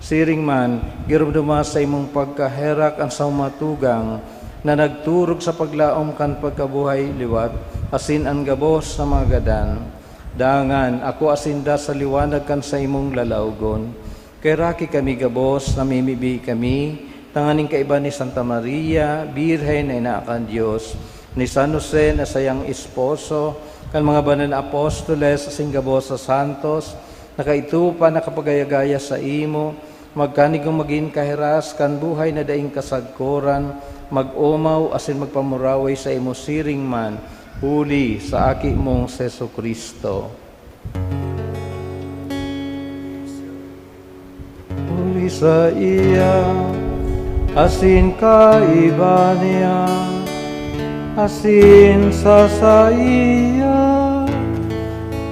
Siring man, girom duma sa imong pagkaherak ang sa matugang, na nagturog sa paglaom kan pagkabuhay liwat, asin ang gabos sa mga gadan. Dangan, ako asinda sa liwanag kan sa imong lalawgon. Kay raki kami gabos, namimibi kami, tanganing kaiba ni Santa Maria, Birhen na inaakan Diyos, ni San Jose na sayang esposo, kan mga banal na apostoles, asing gabos sa santos, nakaitupa na kapagayagaya sa imo, magkanigong maging kahiras, kan buhay na daing kasagkoran, mag-umaw, asin magpamuraway sa imo siring man, huli sa aki mong Seso Kristo. Sa iya, asin kaiba niya, asin sa iya,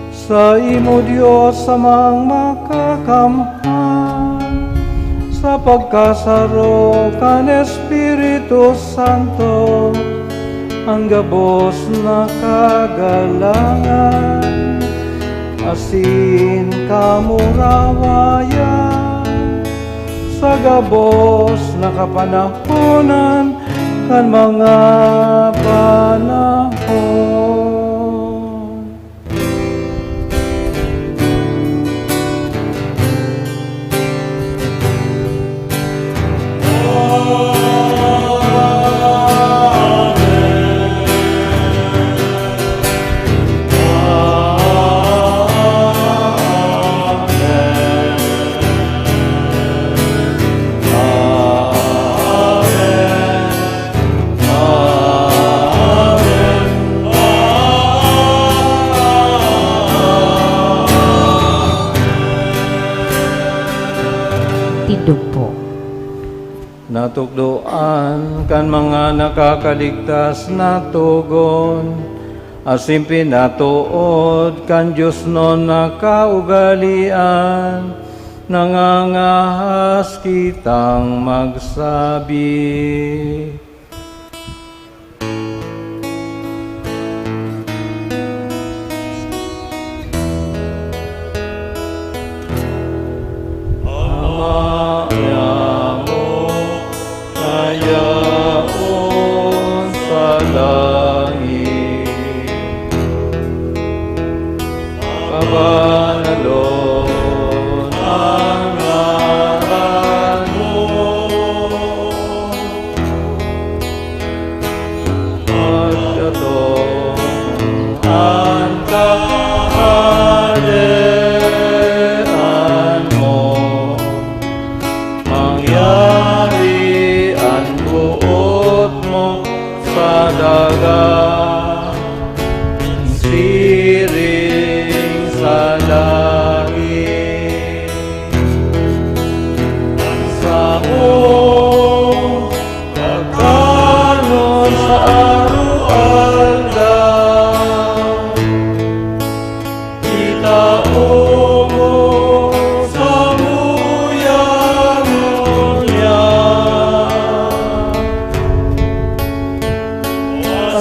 sa imo Diyos samang makakamhan, sa pagkasaro kan Espiritu Santo, ang gabos na kagalangan, asin kamurawayan, sa gabos na kapanahonan kan mga panahon. Tidugpo. Natukdoan kan mga nakakaligtas na tugon, asin pinatuod kan Diyos non nakaugalian, nangangahas kitang magsabi.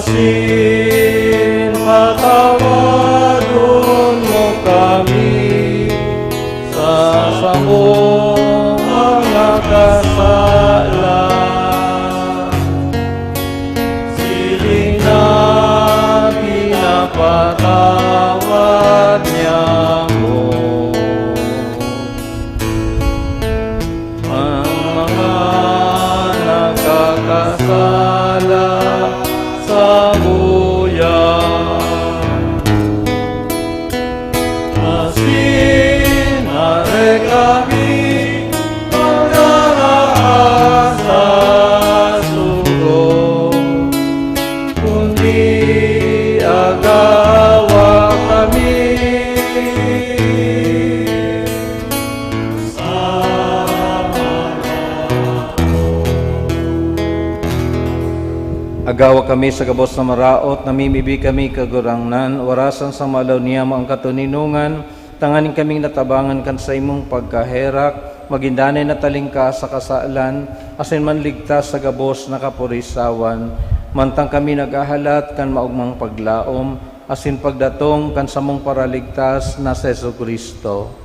Asin patawadon mo kami sa samong mga kasala. Siling na pinapatawad niya mo ang mga nakakasala sa buyan. Asin are kami pagdaraan Agawa kami sa gabos na maraot, namimibi kami kagurangnan, warasan sa malaw niya mo ang katuninungan, tanganin kaming natabangan kan sa imong pagkaherak, magindanay na talingka sa kasalan, asin man ligtas sa gabos na kapurisawan, mantang kami nagahalat kan maugmang paglaom, asin pagdatong kan samong paraligtas na sa Jesucristo.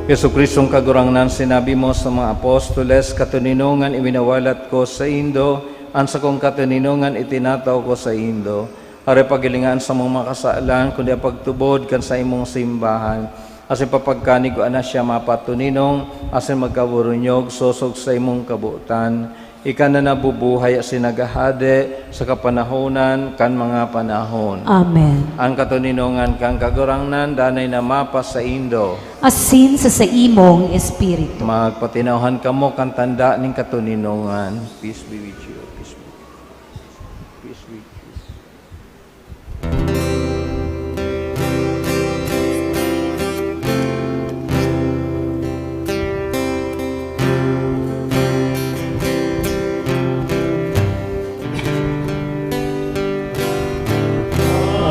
Jesucristong kagurangnan, sinabi mo sa mga apostoles, katuninungan iwinawalat ko sa Indo, ansa kong katuninungan itinataw ko sa Indo. Are pagilingan sa mong makasaalan, kundi pagtubod kan sa imong simbahan. Asin papagkanig ko na siya mapatuninong, asin magkaburunyog, sosog sa imong kabuutan. Ika na nabubuhay asin nagahade sa kapanahonan kan mga panahon. Amen. Ang katuninungan kang kagurangnan, danay na mapas sa Indo. Asin sa imong espiritu. Magpatinawhan kamo kan tanda ning katuninungan. Peace be with you. Peace be with you. Peace be with you.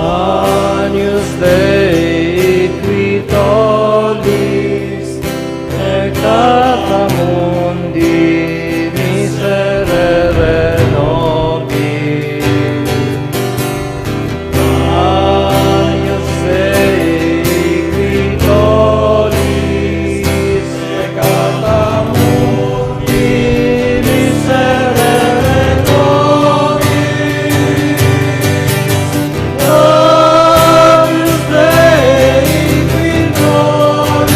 Agnus Dei qui tollis peccata mundi miserere nobis. Agnus Dei qui tollis peccata mundi miserere nobis. Agnus Dei qui tollis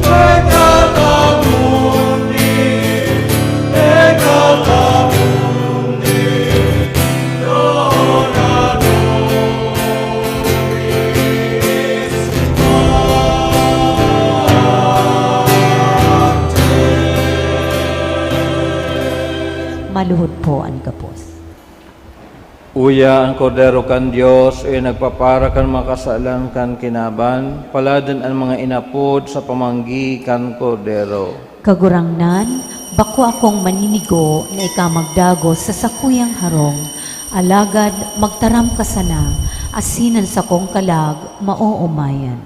peccata mundi, peccata mundi, dona Maluhod po ang gabos. Uya ang kordero kan Dios, ay nagpapara kan makasalan kan kinaban, paladan ang mga inapod sa pamanggi kan kordero. Kagurangnan, bako akong maninigo na ikamagdagos sa sakuyang harong, alagad magtaram ka sana, asinan sa kong kalag, mauumayan.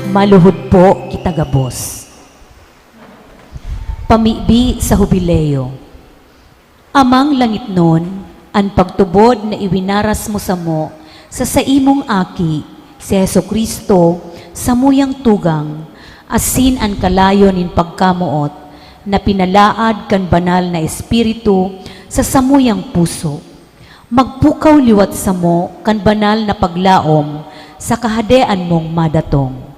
Maluhod po kita gabos. Pamibi sa hubileo. Amang langit nun, ang pagtubod na iwinaras mo sa saimong aki, si Heso Kristo, sa muyang tugang, asin ang kalayo nin pagkamuot, na pinalaad kan banal na espiritu sa samuyang puso. Magpukaw liwat sa mo kan banal na paglaom sa kahadean mong madatong.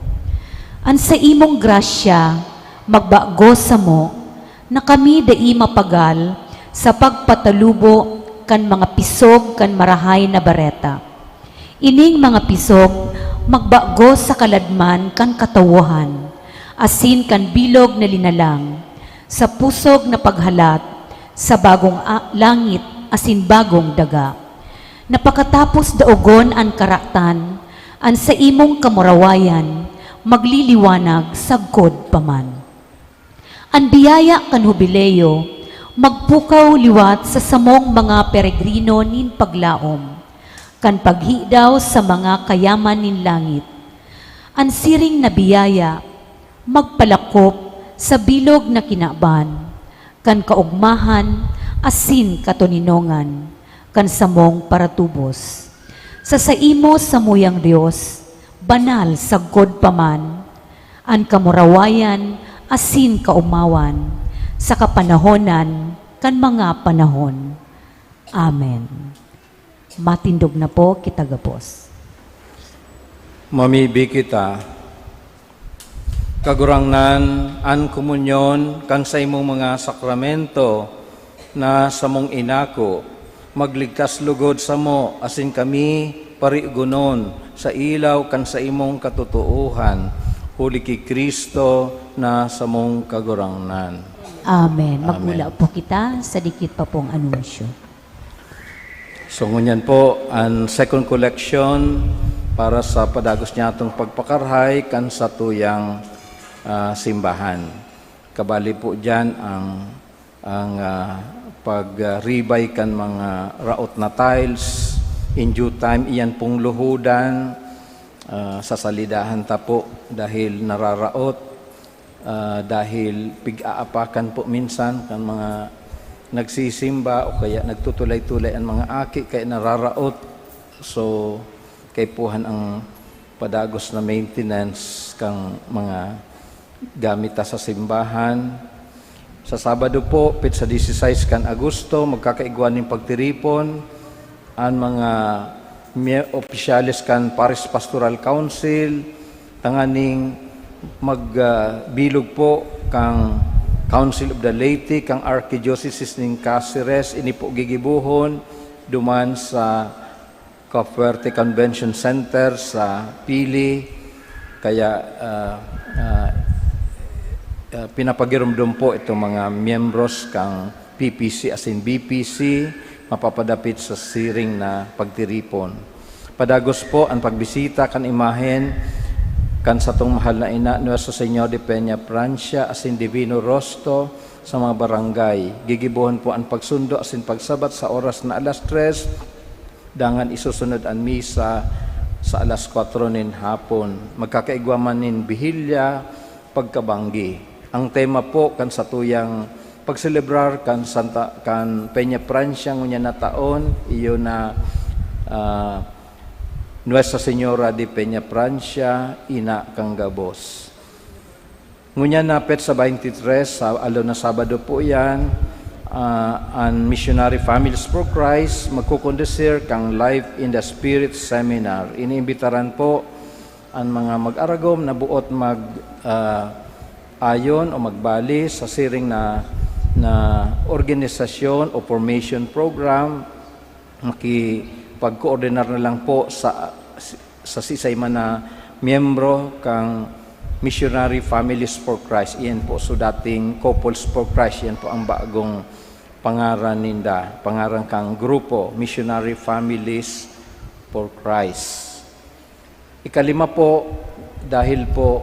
An sa imong grasya, magbago sa mo, na kami dai mapagal sa pagpatalubo kan mga pisog kan marahay na bareta. Ining mga pisog, magbago sa kaladman kan katawuhan, asin kan bilog na linalang, sa pusog na paghalat, sa bagong langit, asin bagong daga. Napakatapos daogon ang karatan, an sa imong kamurawayan, magliliwanag sagkod paman. Ang biyaya kan hubileo, magpukaw liwat sa samong mga peregrino nin paglaom, kan paghidaw sa mga kayaman nin langit. Ang siring na biyaya, magpalakop sa bilog na kinaban, kan kaugmahan, asin katuninongan, kan samong paratubos. Sa saimo samuyang Dios, banal sagkod paman, ang kamurawayan, asin kaumawan, sa kapanahonan, kan mga panahon. Amen. Matindog na po kita gapos. Mamibi kita, kagurangnan an komunyon kan sa imong mga sakramento na sa mong inako, magligtas lugod sa mo, asin kami parigunon sa ilaw kan sa imong katotohan, huli ki Kristo na sa mong kagurangnan. Amen. Magmula po kita sa dikit pa pong anunsyo. So ngunyan po ang second collection para sa padagos niya itong pagpakarhay kan sa tuyang simbahan. Kabali po dyan ang pag-ribay kan mga raot na tiles. In due time, iyan pong luhudan. Sasalidahan ta po dahil nararaot, dahil pig-aapakan po minsan kan mga nagsisimba o kaya nagtutulay-tulay ang mga aki kaya nararaot. So, kay puhan ang padagos na maintenance kang mga gamit sa simbahan. Sa Sabado po, sa 16 kan Agosto, magkakaiguan ng pagtiripon ang mga opisyalis kan Paris Pastoral Council, tanganing magbilog po kang Council of the Laity, kang Archdiocese ng Cáceres, ini po gigibuhon, duman sa Cafuerte Convention Center sa Pili, kaya pinapagirumdum po itong mga miyembros kang PPC as in BPC, mapapadapit sa siring na pagtiripon. Padagos po ang pagbisita kan imahen kan sa tong mahal na ina Nuestro Señor de Peña Francia as in Divino Rosto sa mga barangay. Gigibuhon po ang pagsundo as in pagsabat sa oras na alas 3, dangan isusunod ang misa sa alas 4 nin hapon. Magkakaigwaman nin bihilya, pagkabanggi. Ang tema po kan sa tuyang pagselebrar kan Peña Francia ngunya na taon, iyo na Nuestra Señora de Peña Francia, ina kang gabos. Ngunya napet sa 23, sa alo na Sabado po yan, ang Missionary Families for Christ, magkukondesir kang Life in the Spirit Seminar. Iniimbitaran po ang mga mag-aragom na buot ayon o magbali sa siring na organisasyon o formation program. Makipag-coordinar na lang po sa sisay man na miyembro kang Missionary Families for Christ. Iyan po, so dating Couples for Christ, yan po ang bagong pangaran ninda, pangaran kang grupo, Missionary Families for Christ. Ikalima po, dahil po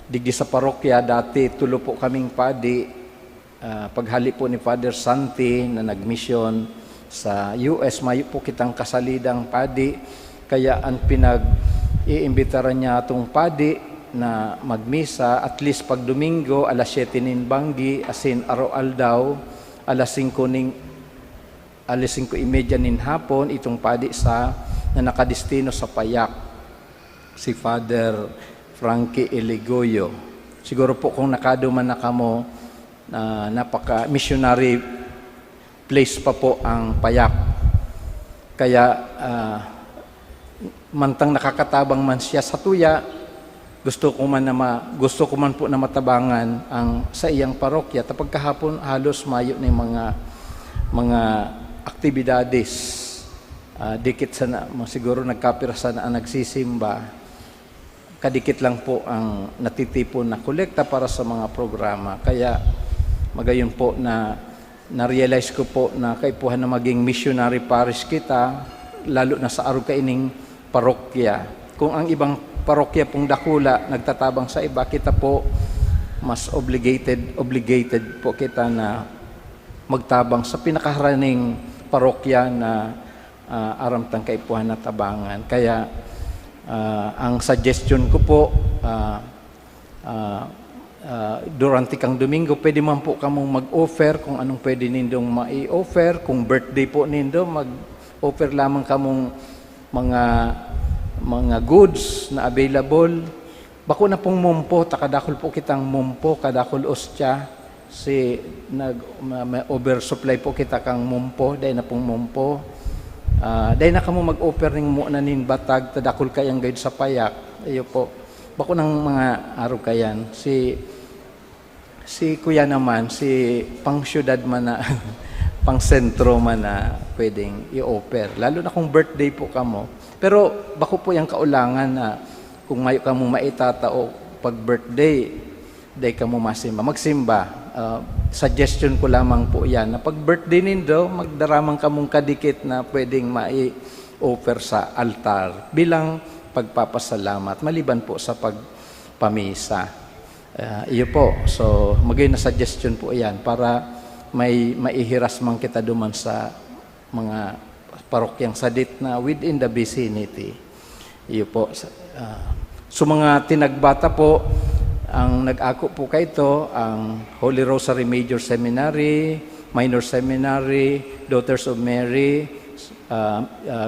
digdi sa parokya, dati tulo po kaming padi, paghali po ni Father Santi na nagmisyon sa US, mayo po kitang kasalidang padi, kaya ang iimbitaran niya itong padi na magmisa, at least pag Domingo, alas 7 nin banggi, asin araw daw, alas 5:30 nin hapon, itong padi na nakadestino sa Payak, si Father Frankie Eligoyo. Siguro po kung nakaduman na kamo, napaka-missionary place pa po ang Payak. Kaya, mantang nakakatabang man siya sa tuya, gusto ko man po na matabangan ang sa iyang parokya. Tapos kahapon halos mayo na yung mga aktibidades. Dikit sana, siguro nagkapira sana ang nagsisimba. Kadikit lang po ang natitipon na kolekta para sa mga programa. Kaya magayon po na-realize ko po na kaipuhan na maging missionary parish kita, lalo na sa araw kaining parokya. Kung ang ibang parokya pong dakula nagtatabang sa iba, kita po mas obligated po kita na magtabang sa pinakaharaning parokya na aramtang kaipuhan na tabangan. Kaya ang suggestion ko po, durante kang Domingo, pwede man po kamong mag-offer kung anong pwede nindong mai-offer. Kung birthday po nindo, mag-offer lamang kamong mga goods na available. Bako na pong mumpo, takadakol po kitang mumpo, kadakol ostya, oversupply po kita kang mumpo, dahil na pong mumpo. Dahil na kamo mag-offer ng muna nin batag, tadakol kayang guide sa Payak. Ayo po, bako ng mga araw kayan. Si kuya naman, si pang syudad man na, pang sentro man na pwedeng i-offer. Lalo na kung birthday po kamo. Pero bako po yung kaulangan na kung mayo ka mo maitatao pag birthday, day ka mo magsimba. Suggestion ko lamang po yan na pag birthday nindo, magdaramang ka mong kadikit na pwedeng mai-offer sa altar bilang pagpapasalamat, maliban po sa pagpamisa. Iyo po. So, magay na suggestion po yan para may maihiras man kita duman sa mga parokyang sadit na within the vicinity. Iyo po. So mga tinagbata po, ang nag-ako po kayo ang Holy Rosary Major Seminary, Minor Seminary, Daughters of Mary,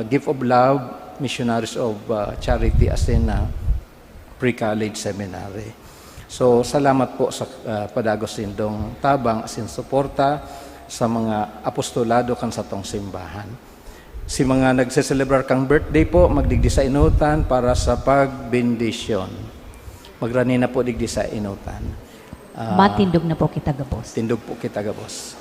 Gift of Love, Missionaries of Charity, as in Pre-College Seminary. So salamat po sa padagos indong tabang as in suporta sa mga apostolado kan sa tong simbahan. Si mga nagse-celebrar kang birthday po, magdigdi sa inutan para sa pagbendisyon. Magrani na po digdi sa inutan. Matindog na po kita, Gabos. Tindog po kita, Gabos.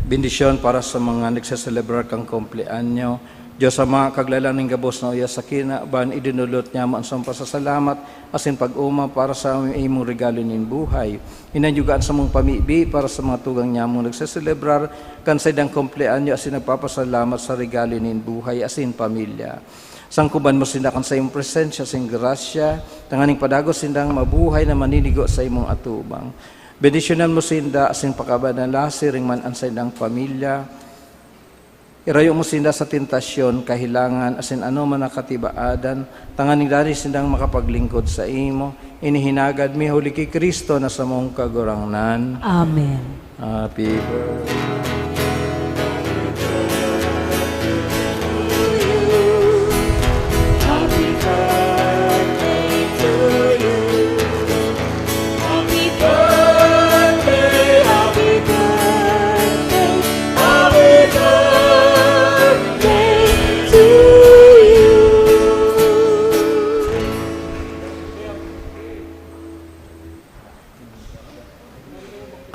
Bendisyon para sa mga nagsaselebrar kang kumpleanyo. Diyos Ama, kaglalaning Gabos na uya sa kinaban, idinulot niya maansang pasasalamat, asin pag-uma para sa imong regalo nin buhay. Inanyugaan sa mong pamibi para sa mga tugang niya mong nagsaselebrar, kansay dang kumpleanyo, asin nagpapasalamat sa regalo nin buhay, asin pamilya. Sangkuban mo sindakan sa iyong presensya, asin grasya, tanganing padagos sindang mabuhay na maninigo sa imong atubang. Bendisyonan mo sinda asin pakabanalasi ring man ansay ng pamilya. Irayo mo sinda sa tentasyon, kahilangan, asin ano man nakatibaadan, tanganing dari sindang makapaglingkod sa imo. Inihinagad mi huli kay Kristo na sa mong kagurangnan. Amen. Happy birthday.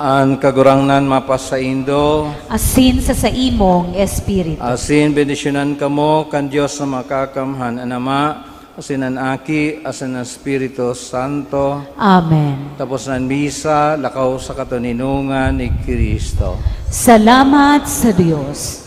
Ang kagurangnan mapas sa Indo, Asin sa imong espiritu. asin bendisyonan kamo kan Dios na makakamhan, anama, asin ang aki, asin ang Espiritu Santo, Amen. tapos ng misa, lakaw sa katuninungan ni Kristo. Salamat sa Diyos.